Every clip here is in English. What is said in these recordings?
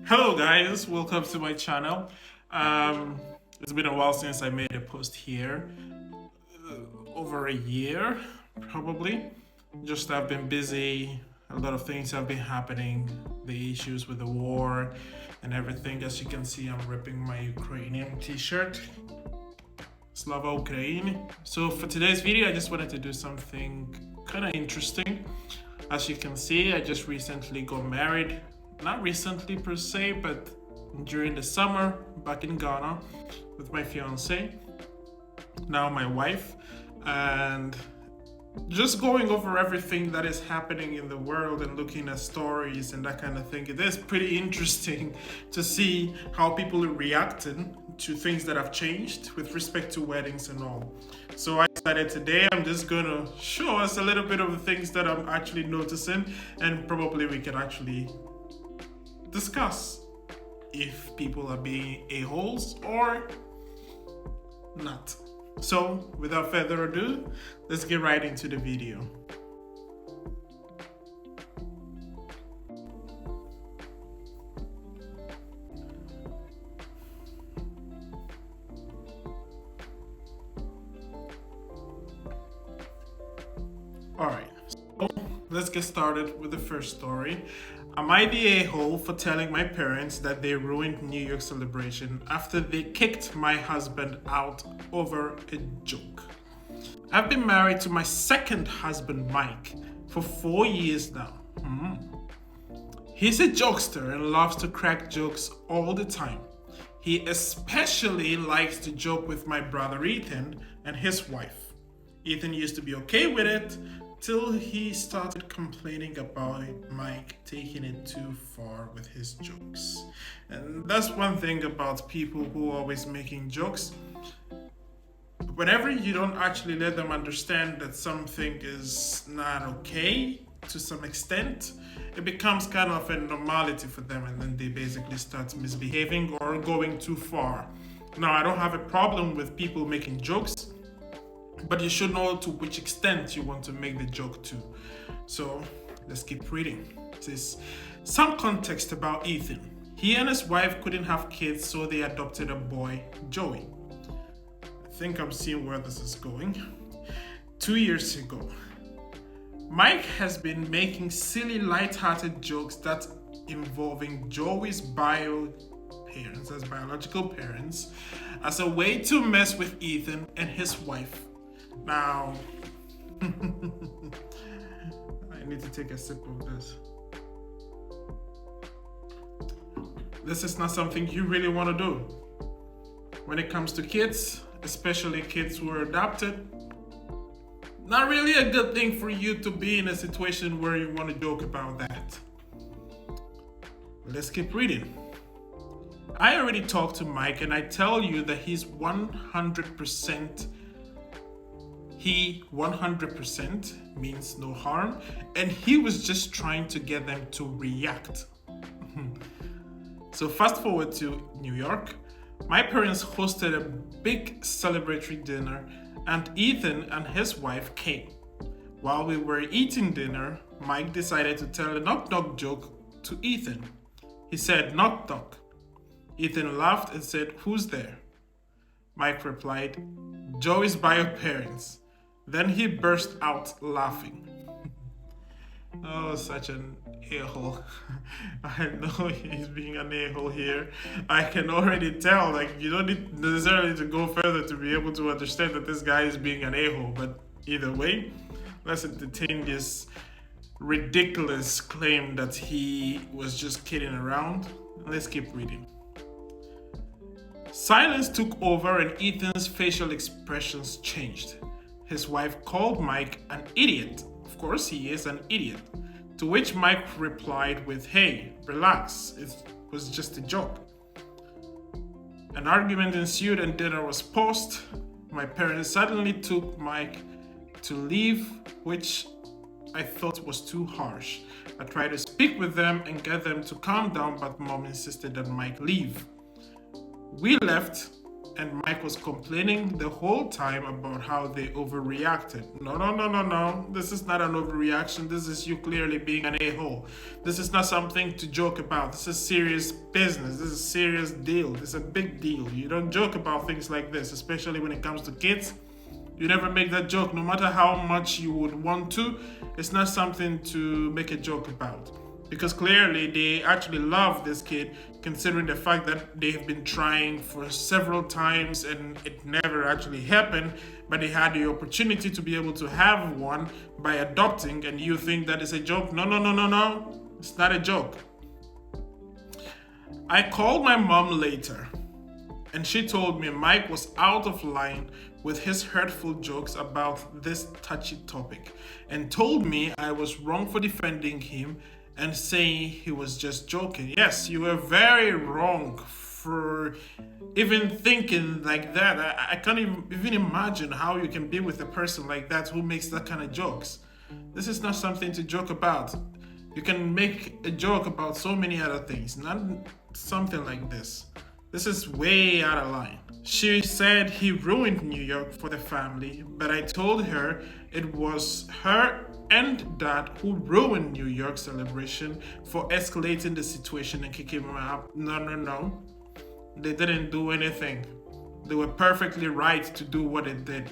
Hello guys, welcome to my channel. It's been a while since I made a post here, over a year probably. Just I've been busy, a lot of things have been happening, the issues with the war and everything. As you can see, I'm ripping my Ukrainian t-shirt. Slava Ukraine. So for today's video, I just wanted to do something kind of interesting. As you can see, I just recently got married. Not recently per se, but during the summer back in Ghana with my fiance, now my wife, and just going over everything that is happening in the world and looking at stories and that kind of thing. It is pretty interesting to see how people are reacting to things that have changed with respect to weddings and all. So I decided today I'm just gonna show us a little bit of the things that I'm actually noticing, and probably we can actually discuss if people are being a-holes or not. So without further ado, let's get right into the video. Alright, so let's get started with the first story. Am I the a-hole for telling my parents that they ruined New Year's celebration after they kicked my husband out over a joke? I've been married to my second husband, Mike, for 4 years now. He's a jokester and loves to crack jokes all the time. He especially likes to joke with my brother Ethan and his wife. Ethan used to be okay with it, till he started complaining about Mike taking it too far with his jokes. And that's one thing about people who are always making jokes. Whenever you don't actually let them understand that something is not okay to some extent, it becomes kind of a normality for them, and then they basically start misbehaving or going too far. Now, I don't have a problem with people making jokes, but you should know to which extent you want to make the joke to. So let's keep reading. It says, some context about Ethan. He and his wife couldn't have kids, so they adopted a boy, Joey. I think I'm seeing where this is going. 2 years ago, Mike has been making silly, light-hearted jokes that involving Joey's biological parents, as a way to mess with Ethan and his wife. Now, I need to take a sip of this. This is not something you really want to do. When it comes to kids, especially kids who are adopted, not really a good thing for you to be in a situation where you want to joke about that. Let's keep reading. I already talked to Mike, and I tell you that he's 100% means no harm, and he was just trying to get them to react. So fast forward to New York. My parents hosted a big celebratory dinner, and Ethan and his wife came. While we were eating dinner, Mike decided to tell a knock-knock joke to Ethan. He said, "Knock knock." Ethan laughed and said, "Who's there?" Mike replied, "Joey's bio parents." Then he burst out laughing. Oh, such an a-hole. I know he's being an a-hole here. I can already tell, you don't need necessarily to go further to be able to understand that this guy is being an a-hole. But either way, let's entertain this ridiculous claim that he was just kidding around. Let's keep reading. Silence took over and Ethan's facial expressions changed. His wife called Mike an idiot. Of course he is an idiot. To which Mike replied with, "Hey, relax, it was just a joke." An argument ensued and dinner was paused. My parents suddenly took Mike to leave, which I thought was too harsh. I tried to speak with them and get them to calm down, but Mom insisted that Mike leave. We left, and Mike was complaining the whole time about how they overreacted. No, no, no, no, no. This is not an overreaction. This is you clearly being an a-hole. This is not something to joke about. This is serious business. This is a serious deal. This is a big deal. You don't joke about things like this, especially when it comes to kids. You never make that joke, no matter how much you would want to. It's not something to make a joke about. Because clearly they actually love this kid, considering the fact that they've been trying for several times and it never actually happened, but they had the opportunity to be able to have one by adopting, and you think that is a joke? No, no, no, no, no. It's not a joke. I called my mom later, and she told me Mike was out of line with his hurtful jokes about this touchy topic, and told me I was wrong for defending him and saying he was just joking. Yes, you were very wrong for even thinking like that. I can't even imagine how you can be with a person like that who makes that kind of jokes. This is not something to joke about. You can make a joke about so many other things, not something like this. This is way out of line. She said he ruined New York for the family, but I told her it was her and Dad who ruined New York celebration for escalating the situation and kicking him out. No, no, no. They didn't do anything. They were perfectly right to do what they did.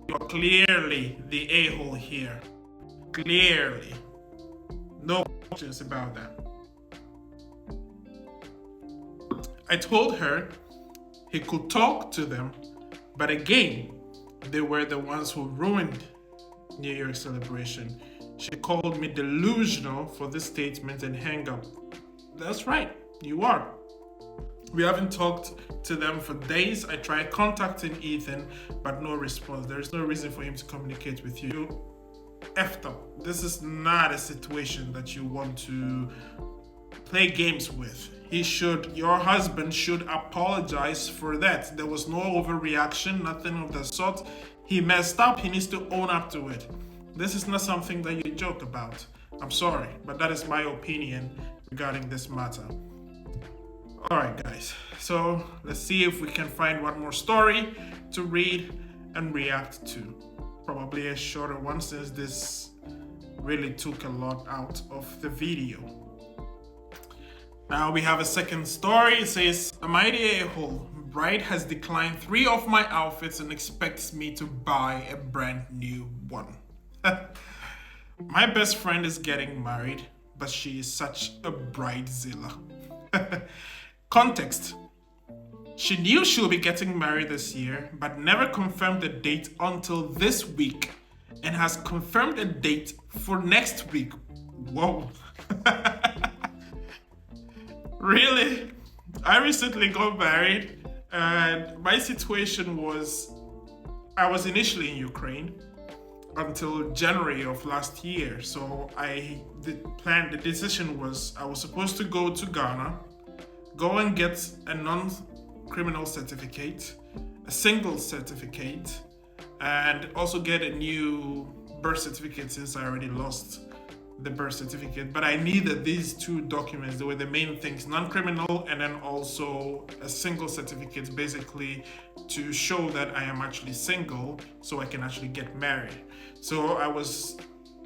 You're clearly the a-hole here. Clearly. No questions about that. I told her he could talk to them, but again, they were the ones who ruined New Year's celebration. She called me delusional for this statement and hang up. That's right, you are. We haven't talked to them for days. I tried contacting Ethan, but no response. There's no reason for him to communicate with you. You effed up. This is not a situation that you want to play games with. Your husband should apologize for that. There was no overreaction, nothing of the sort. He messed up, he needs to own up to it. This is not something that you joke about. I'm sorry, but that is my opinion regarding this matter. Alright guys, so let's see if we can find one more story to read and react to. Probably a shorter one since this really took a lot out of the video. Now we have a second story. It says, am I the a-hole? Bride has declined 3 of my outfits and expects me to buy a brand new one. My best friend is getting married, but she is such a bridezilla. Context. She knew she'll be getting married this year, but never confirmed the date until this week, and has confirmed a date for next week. Whoa. Really? I recently got married, and my situation was, I was initially in Ukraine until January of last year. So the decision was I was supposed to go to Ghana, go and get a non-criminal certificate, a single certificate, and also get a new birth certificate since I already lost the birth certificate. But I needed these 2 documents. They were the main things, non-criminal and then also a single certificate, basically to show that I am actually single so I can actually get married. So I was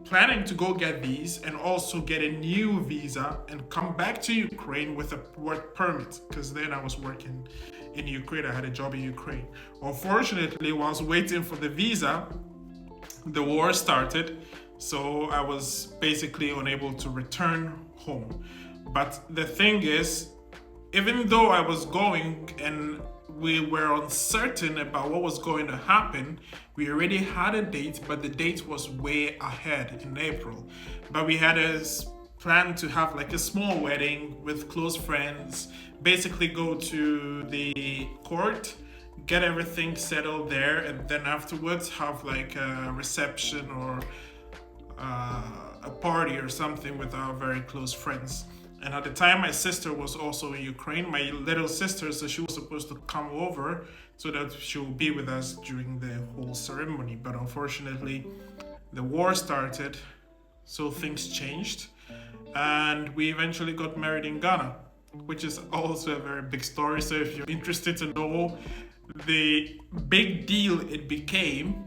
planning to go get these and also get a new visa and come back to Ukraine with a work permit, because then I was working in Ukraine. I had a job in Ukraine. Unfortunately, while I was waiting for the visa, the war started. So I was basically unable to return home. But the thing is, even though I was going and we were uncertain about what was going to happen, we already had a date, but the date was way ahead in April. But we had a plan to have like a small wedding with close friends, basically go to the court, get everything settled there, and then afterwards have like a reception or a party or something with our very close friends. And at the time, my sister was also in Ukraine, my little sister, so she was supposed to come over so that she will be with us during the whole ceremony. But unfortunately, the war started, so things changed, and we eventually got married in Ghana, which is also a very big story. So if you're interested to know the big deal it became,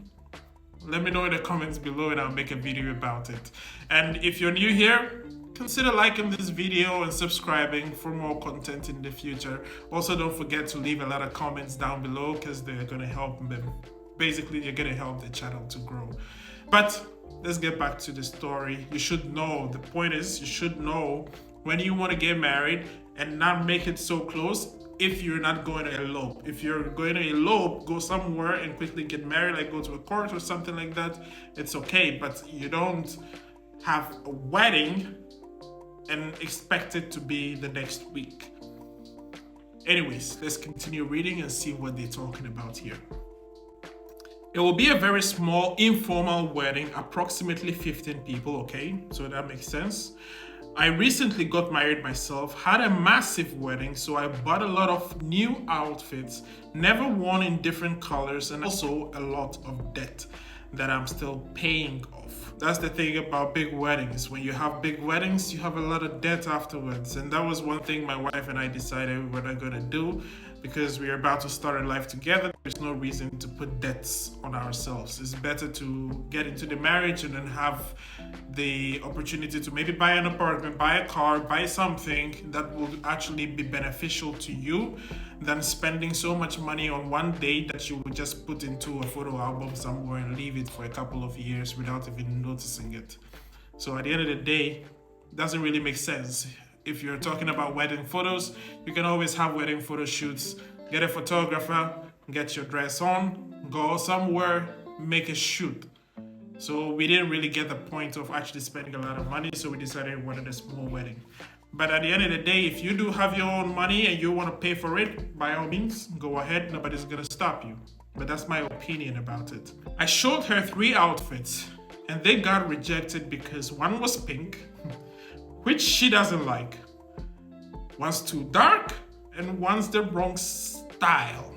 let me know in the comments below and I'll make a video about it. And if you're new here, consider liking this video and subscribing for more content in the future. Also, don't forget to leave a lot of comments down below because they're going to help them. Basically, they're going to help the channel to grow. But let's get back to the story. You should know, the point is, you should know when you want to get married and not make it so close. If you're not going to elope, if you're going to elope, go somewhere and quickly get married, like go to a court or something like that, it's okay. But you don't have a wedding and expect it to be the next week. Anyways, let's continue reading and see what they're talking about here. It will be a very small, informal wedding, approximately 15 people, okay? So that makes sense. I recently got married myself, had a massive wedding, so I bought a lot of new outfits, never worn in different colors, and also a lot of debt that I'm still paying off. That's the thing about big weddings. When you have big weddings, you have a lot of debt afterwards. And that was one thing my wife and I decided we were not going to do because we are about to start a life together. There's no reason to put debts on ourselves. It's better to get into the marriage and then have the opportunity to maybe buy an apartment, buy a car, buy something that will actually be beneficial to you than spending so much money on one day that you would just put into a photo album somewhere and leave it for a couple of years without even noticing it. So at the end of the day, it doesn't really make sense. If you're talking about wedding photos, you can always have wedding photo shoots. Get a photographer, get your dress on, go somewhere, make a shoot. So we didn't really get the point of actually spending a lot of money, so we decided we wanted a small wedding. But at the end of the day, if you do have your own money and you want to pay for it, by all means, go ahead. Nobody's going to stop you. But that's my opinion about it. I showed her 3 outfits and they got rejected because one was pink, which she doesn't like. One's too dark and one's the wrong style.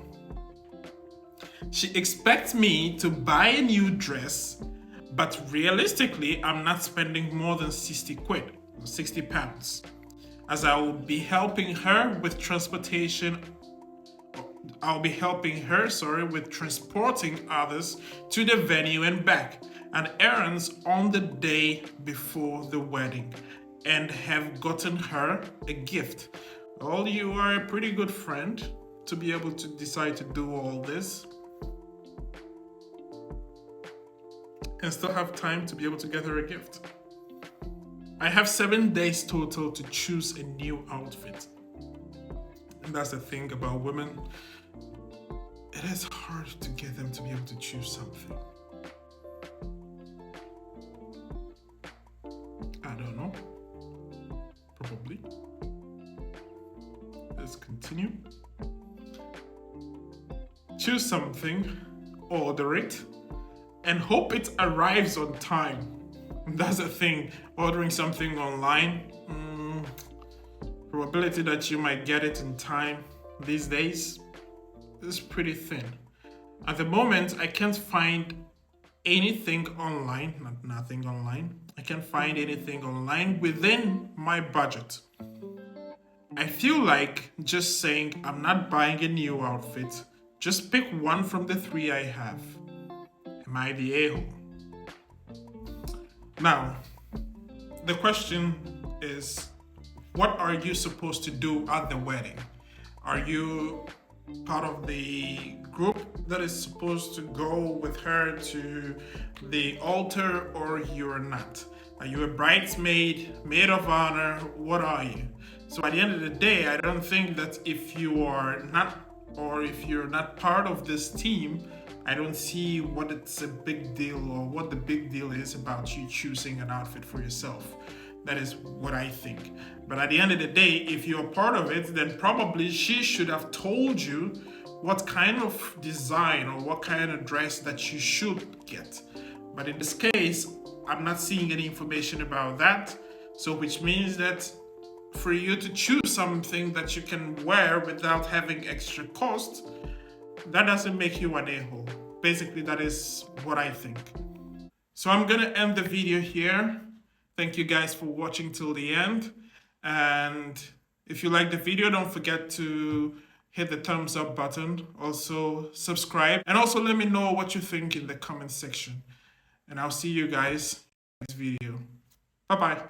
She expects me to buy a new dress, but realistically, I'm not spending more than 60 quid, 60 pounds, as I will be helping her with transportation. I'll be helping her, with transporting others to the venue and back, and errands on the day before the wedding, and have gotten her a gift. Well, you are a pretty good friend to be able to decide to do all this and still have time to be able to get her a gift. I have 7 days total to choose a new outfit. And that's the thing about women. It is hard to get them to be able to choose something. I don't know. Probably. Let's continue. Choose something, order it, and hope it arrives on time. That's the thing. Ordering something online, probability that you might get it in time these days is pretty thin. At the moment, I can't find anything online, nothing online. I can't find anything online within my budget. I feel like just saying I'm not buying a new outfit, just pick one from the 3 I have. Am I the a-hole? Now, the question is, what are you supposed to do at the wedding? Are you part of the group that is supposed to go with her to the altar, or you're not? Are you a bridesmaid, maid of honor? What are you? So at the end of the day, I don't think that if you are not, or if you're not part of this team, I don't see what it's a big deal, or what the big deal is about you choosing an outfit for yourself. That is what I think. But at the end of the day, if you're part of it, then probably she should have told you what kind of design or what kind of dress that you should get. But in this case, I'm not seeing any information about that. So which means that for you to choose something that you can wear without having extra cost, that doesn't make you an a-hole. Basically, that is what I think. So I'm gonna end the video here. Thank you guys for watching till the end. And if you like the video, don't forget to hit the thumbs up button, also subscribe, and also let me know what you think in the comment section. And I'll see you guys in the next video. Bye bye.